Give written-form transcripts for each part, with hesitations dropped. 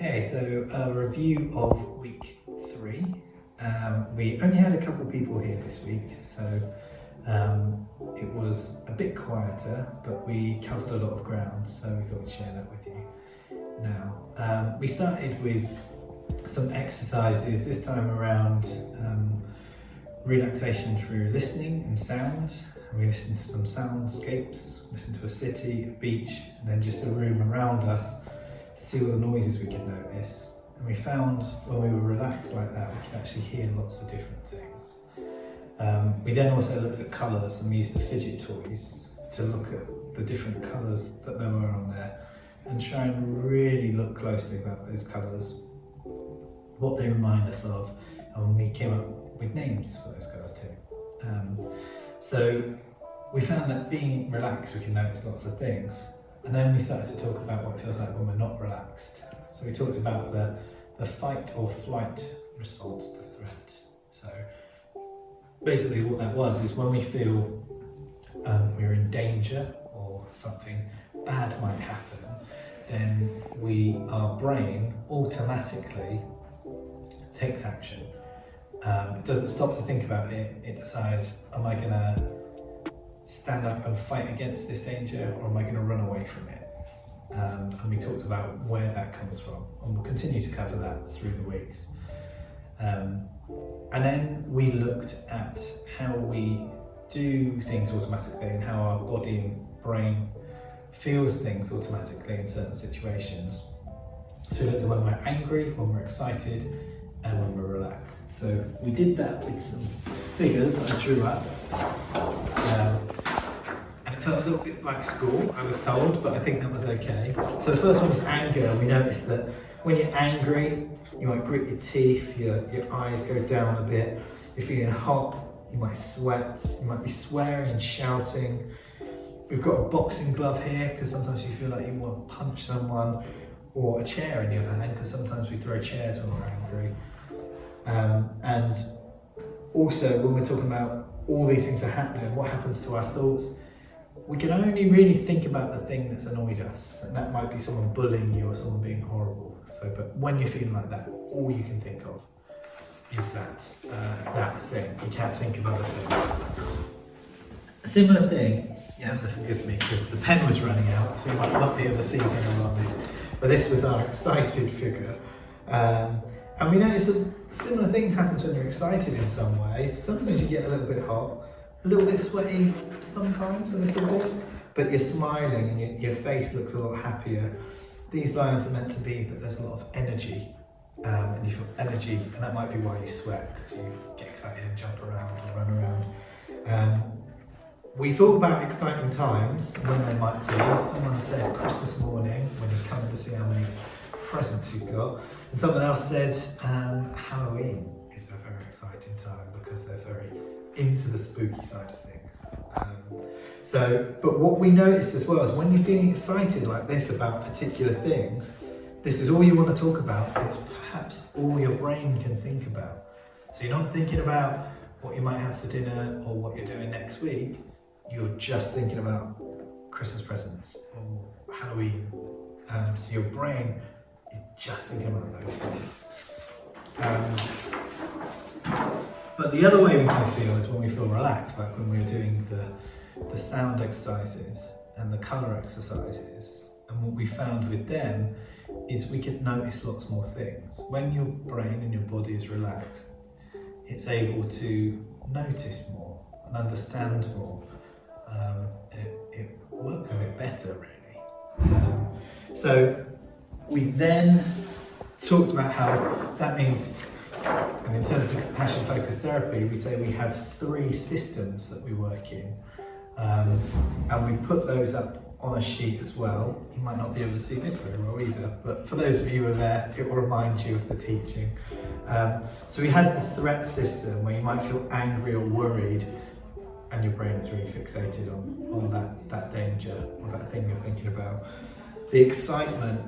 Hey, so a review of week 3. We only had a couple of people here this week, so it was a bit quieter, but we covered a lot of ground, so we thought we'd share that with you now. We started with some exercises, this time around relaxation through listening and sound. We listened to some soundscapes, listened to a city, a beach, and then just a room around us to see all the noises we could notice. And we found when we were relaxed like that, we could actually hear lots of different things. We then also looked at colours, and we used the fidget toys to look at the different colours that there were on there and try and really look closely about those colours, what they remind us of, and we came up with names for those colours too. So we found that being relaxed, we can notice lots of things. And then we started to talk about what it feels like when we're not relaxed. So we talked about the fight or flight response to threat. So basically what that was is when we feel we're in danger or something bad might happen, then our brain automatically takes action. It doesn't stop to think about it. It decides, am I going to stand up and fight against this danger, or am I going to run away from it? And we talked about where that comes from, and we'll continue to cover that through the weeks. And then we looked at how we do things automatically and how our body and brain feels things automatically in certain situations. So we looked at when we're angry, when we're excited, and when we're relaxed. So we did that with some figures that I drew up. And it felt a little bit like school, I was told, but I think that was okay. So the first one was anger. We noticed that when you're angry, you might grit your teeth, your eyes go down a bit, you're feeling hot, you might sweat, you might be swearing and shouting. We've got a boxing glove here, because sometimes you feel like you want to punch someone, or a chair in the other hand, because sometimes we throw chairs when we're angry. And also when we're talking about all these things are happening, what happens to our thoughts, we can only really think about the thing that's annoyed us, and that might be someone bullying you or someone being horrible. So, but when you're feeling like that, all you can think of is that thing. You can't think of other things. A similar thing, you have to forgive me because the pen was running out, so you might not be able to see very well this. But this was our excited figure. And we noticed a similar thing happens when you're excited in some ways. Sometimes you get a little bit hot, a little bit sweaty sometimes, a little bit, but you're smiling and your face looks a lot happier. These lines are meant to be that there's a lot of energy, and you feel energy, and that might be why you sweat, because you get excited and jump around and run around. We thought about exciting times when they might be. Someone said Christmas morning when you come to see how many presents you've got, and someone else said Halloween is a very exciting time because they're very into the spooky side of things. But what we noticed as well is when you're feeling excited like this about particular things, this is all you want to talk about, and it's perhaps all your brain can think about. So you're not thinking about what you might have for dinner or what you're doing next week. You're just thinking about Christmas presents or Halloween. So your brain is just thinking about those things. But the other way we can feel is when we feel relaxed, like when we're doing the sound exercises and the colour exercises. And what we found with them is we could notice lots more things. When your brain and your body is relaxed, it's able to notice more and understand more. It works a bit better, really. So we then talked about how that means, and in terms of compassion focused therapy, we say we have 3 systems that we work in, and we put those up on a sheet as well. You might not be able to see this very well either, but for those of you who are there, it will remind you of the teaching. So we had the threat system where you might feel angry or worried, and your brain is really fixated on that danger or that thing you're thinking about. The excitement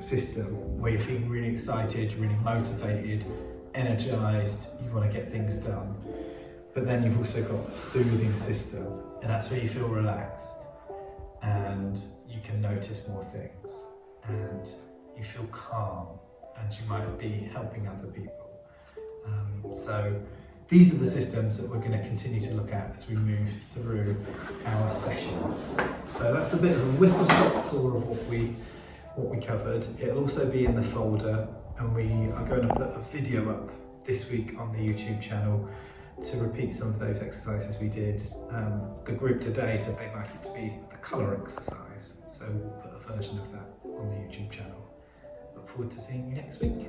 system, where you're feeling really excited, really motivated, energized, you want to get things done. But then you've also got the soothing system, and that's where you feel relaxed and you can notice more things. And you feel calm, and you might be helping other people. So these are the systems that we're going to continue to look at as we move through our sessions. So that's a bit of a whistle-stop tour of what we covered. It'll also be in the folder, and we are going to put a video up this week on the YouTube channel to repeat some of those exercises we did. The group today said they'd like it to be the colour exercise, so we'll put a version of that on the YouTube channel. Look forward to seeing you next week.